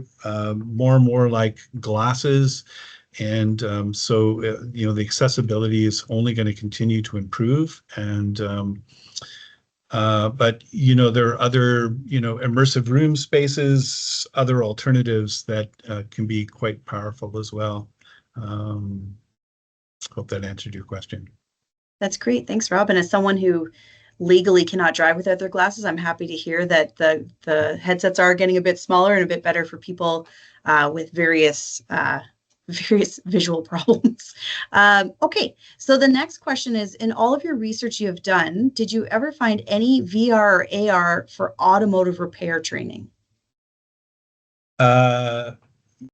more and more like glasses. And the accessibility is only going to continue to improve. And but there are other immersive room spaces, other alternatives that can be quite powerful as well. Um, Hope that answered your question. That's great. Thanks, Rob. And as someone who legally cannot drive without their glasses, I'm happy to hear that the headsets are getting a bit smaller and a bit better for people with various visual problems. Okay, so the next question is, in all of your research you have done, did you ever find any VR or AR for automotive repair training? Uh,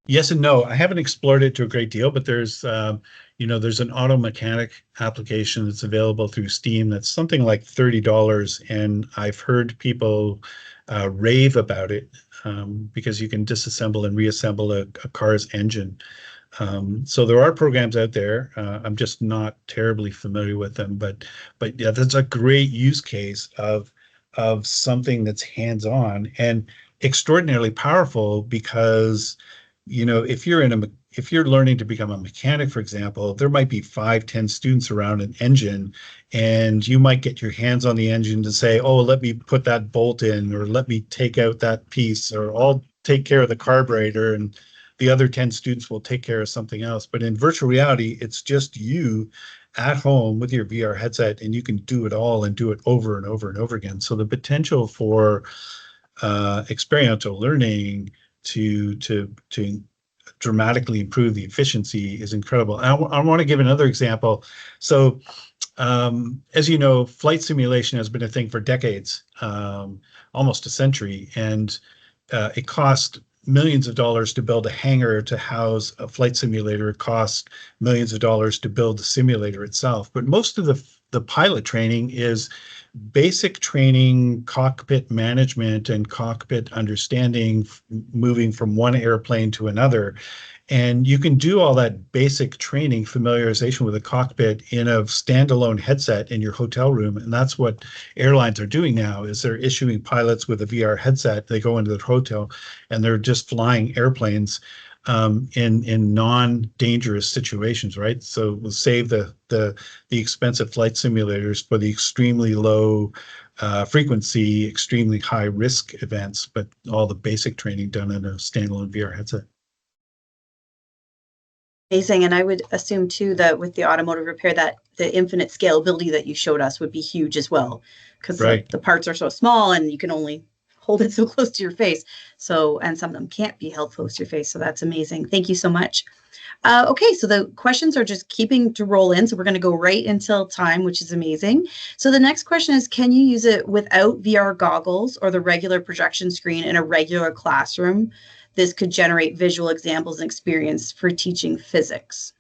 Yes and no. I haven't explored it to a great deal, but there's an auto mechanic application that's available through Steam that's something like $30, and I've heard people rave about it because you can disassemble and reassemble a car's engine. So there are programs out there. I'm just not terribly familiar with them, but yeah, that's a great use case of something that's hands-on and extraordinarily powerful because if you're learning to become a mechanic, for example, there might be 5, 10 students around an engine, and you might get your hands on the engine to say, oh, let me put that bolt in, or let me take out that piece, or I'll take care of the carburetor, and the other 10 students will take care of something else. But in virtual reality, it's just you at home with your VR headset, and you can do it all and do it over and over and over again. So the potential for experiential learning to dramatically improve the efficiency is incredible. I want to give another example. So, as you know, flight simulation has been a thing for decades, almost a century, and it cost millions of dollars to build a hangar to house a flight simulator. It costs millions of dollars to build the simulator itself. But most of the pilot training is basic training, cockpit management, and cockpit understanding, moving from one airplane to another. And you can do all that basic training, familiarization with the cockpit in a standalone headset in your hotel room. And that's what airlines are doing now, is they're issuing pilots with a VR headset. They go into the hotel and they're just flying airplanes in non-dangerous situations, right? So we'll save the expensive flight simulators for the extremely low frequency, extremely high risk events, but all the basic training done in a standalone VR headset. Amazing. And I would assume too that with the automotive repair, that the infinite scalability that you showed us would be huge as well, because Right. the parts are so small and you can only hold it so close to your face. So, and some of them can't be held close to your face. So that's amazing. Thank you so much. Okay, so the questions are just keeping to roll in. So we're going to go right until time, which is amazing. So the next question is, can you use it without VR goggles or the regular projection screen in a regular classroom? This could generate visual examples and experience for teaching physics.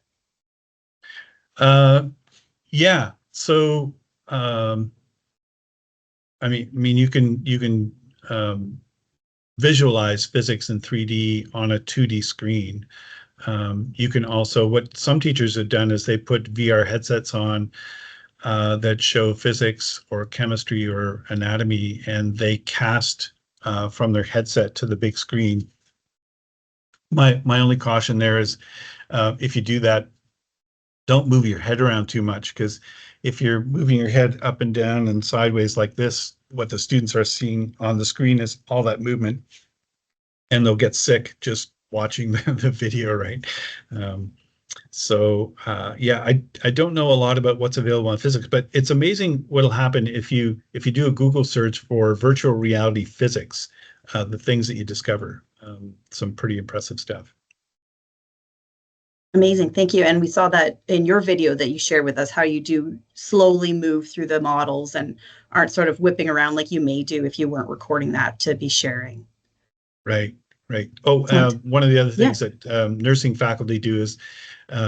Yeah. So, I mean, you can visualize physics in 3D on a 2D screen. You can also, what some teachers have done is they put VR headsets on that show physics or chemistry or anatomy, and they cast from their headset to the big screen. My only caution there is if you do that, don't move your head around too much, because if you're moving your head up and down and sideways like this, what the students are seeing on the screen is all that movement, and they'll get sick just watching the video, right? Yeah, I don't know a lot about what's available on physics, but it's amazing what'll happen if you do a Google search for virtual reality physics, the things that you discover. Some pretty impressive stuff. Amazing. Thank you. And we saw that in your video that you shared with us, how you do slowly move through the models and aren't sort of whipping around like you may do if you weren't recording that to be sharing. Right, right. Oh, Excellent. one of the other Yeah. things that nursing faculty do is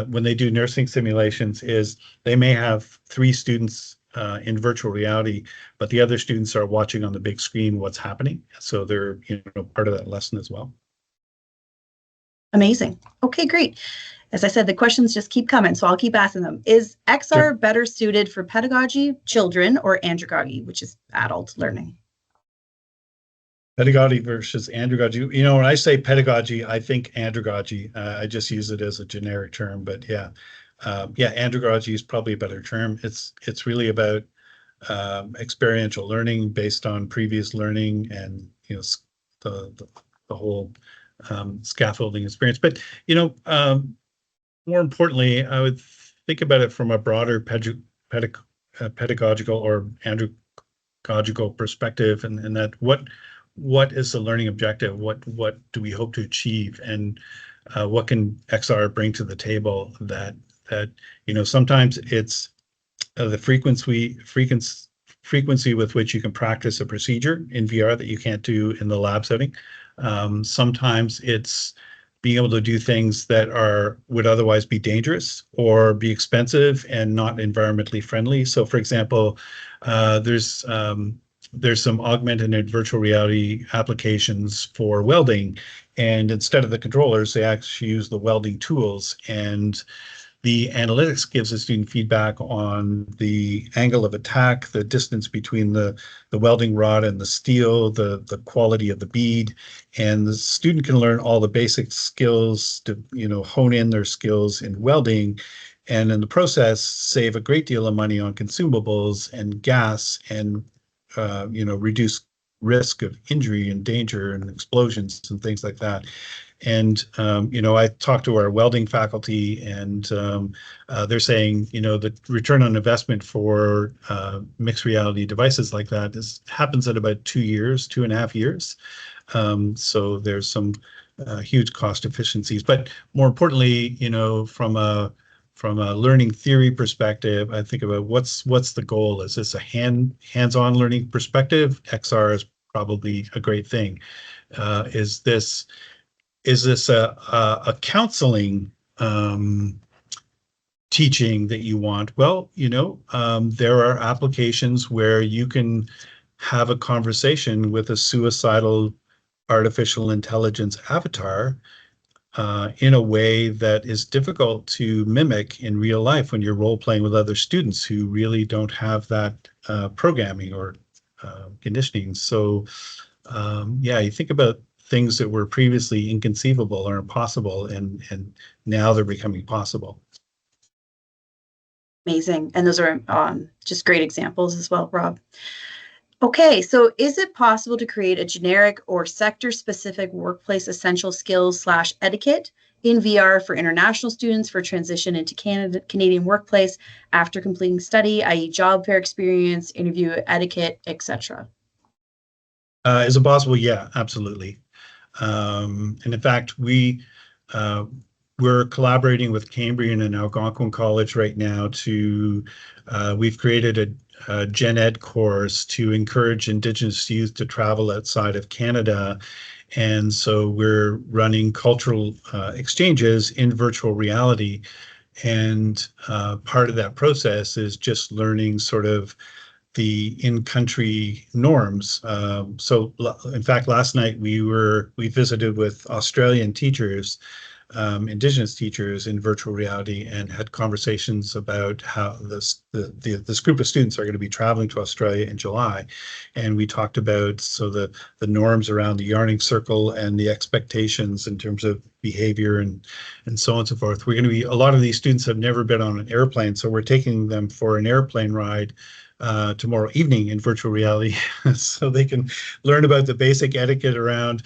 when they do nursing simulations is they may have 3 students in virtual reality, but the other students are watching on the big screen what's happening. So they're, part of that lesson as well. Amazing. Okay, great. As I said, the questions just keep coming, so I'll keep asking them. Is XR Sure. better suited for pedagogy, children, or andragogy, which is adult learning? Pedagogy versus andragogy. When I say pedagogy, I think andragogy. I just use it as a generic term, but yeah, andragogy is probably a better term. It's really about experiential learning based on previous learning, and the the whole scaffolding experience. But more importantly, I would think about it from a broader pedagogical or andragogical perspective, and that what is the learning objective? What do we hope to achieve, and what can XR bring to the table that sometimes it's the frequency with which you can practice a procedure in VR that you can't do in the lab setting. Sometimes it's being able to do things that would otherwise be dangerous or be expensive and not environmentally friendly. So, for example, there's some augmented and virtual reality applications for welding, and instead of the controllers, they actually use the welding tools, and the analytics gives the student feedback on the angle of attack, the distance between the welding rod and the steel, the quality of the bead, and the student can learn all the basic skills to hone in their skills in welding, and in the process save a great deal of money on consumables and gas, and reduce risk of injury and danger and explosions and things like that. And I talked to our welding faculty, and they're saying, the return on investment for mixed reality devices like that happens at about 2.5 years. So there's some huge cost efficiencies. But more importantly, from a learning theory perspective, I think about what's the goal. Is this a hands-on learning perspective? XR is probably a great thing. Is this is this a counseling teaching that you want? Well, there are applications where you can have a conversation with a suicidal artificial intelligence avatar in a way that is difficult to mimic in real life when you're role playing with other students who really don't have that programming or conditioning. So, yeah, you think about things that were previously inconceivable or impossible, and now they're becoming possible. Amazing. And those are just great examples as well, Rob. Okay, so is it possible to create a generic or sector-specific workplace essential skills / etiquette in VR for international students for transition into Canadian workplace after completing study, i.e. job fair experience, interview etiquette, etc.? Is it possible? Yeah, absolutely. And in fact, we're collaborating with Cambrian and Algonquin College right now we've created a Gen Ed course to encourage Indigenous youth to travel outside of Canada. And so we're running cultural exchanges in virtual reality. And part of that process is just learning sort of the in-country norms. So in fact, last night we visited with Australian teachers, Indigenous teachers in virtual reality, and had conversations about how this group of students are going to be traveling to Australia in July. And we talked about the norms around the yarning circle and the expectations in terms of behavior and so on and so forth. A lot of these students have never been on an airplane, so we're taking them for an airplane ride tomorrow evening in virtual reality so they can learn about the basic etiquette around,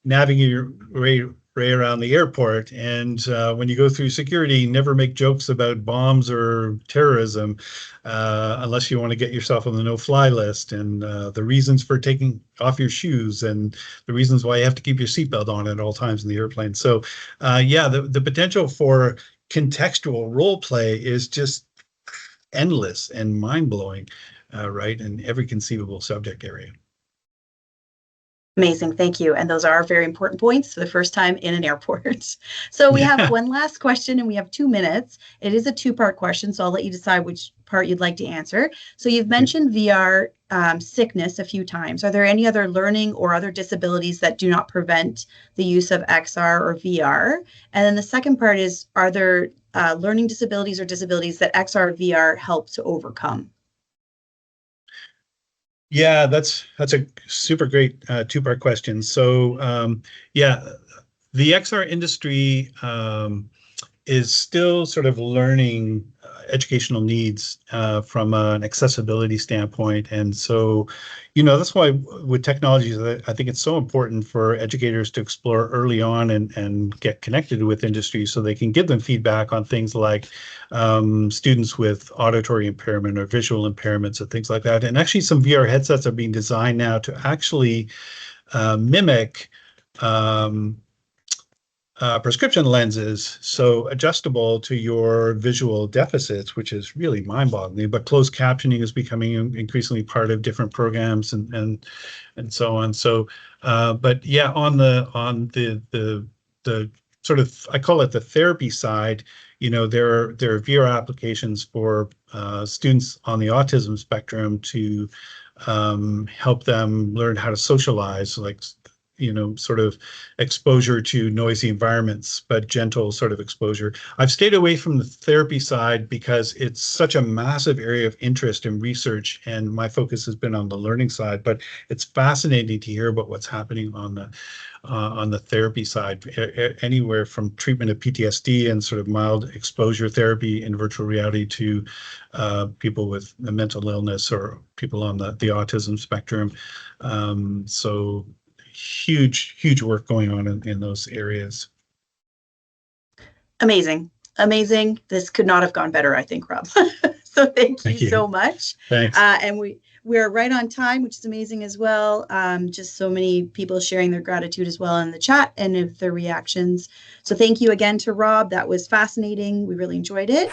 navigating your way around the airport. And when you go through security, never make jokes about bombs or terrorism unless you want to get yourself on the no-fly list, and the reasons for taking off your shoes, and the reasons why you have to keep your seatbelt on at all times in the airplane. So yeah, the potential for contextual role play is just endless and mind-blowing, right, in every conceivable subject area. Amazing, thank you. And those are very important points for the first time in an airport. So we have one last question, and we have 2 minutes. It is a 2-part question, so I'll let you decide which part you'd like to answer. So you've mentioned VR sickness a few times. Are there any other learning or other disabilities that do not prevent the use of XR or VR? And then the second part is, are there learning disabilities or disabilities that XR or VR help to overcome? Yeah, that's a super great 2-part question. So yeah, the XR industry is still sort of learning educational needs from an accessibility standpoint. And so, that's why with technologies, I think it's so important for educators to explore early on and get connected with industry so they can give them feedback on things like students with auditory impairment or visual impairments and things like that. And actually some VR headsets are being designed now to actually mimic prescription lenses, so adjustable to your visual deficits, which is really mind-boggling. But closed captioning is becoming increasingly part of different programs and so on. So, but yeah, on the sort of, I call it the therapy side, there are VR applications for students on the autism spectrum to help them learn how to socialize, like sort of exposure to noisy environments, but gentle sort of exposure. I've stayed away from the therapy side because it's such a massive area of interest in research, and my focus has been on the learning side. But it's fascinating to hear about what's happening on the therapy side, anywhere from treatment of PTSD and sort of mild exposure therapy in virtual reality to people with a mental illness or people on the autism spectrum. So huge work going on in those areas. Amazing. This could not have gone better, I think, Rob. So thank you so much. Thanks. And we're right on time, which is amazing as well. Just so many people sharing their gratitude as well in the chat and of their reactions. So thank you again to Rob. That was fascinating. We really enjoyed it.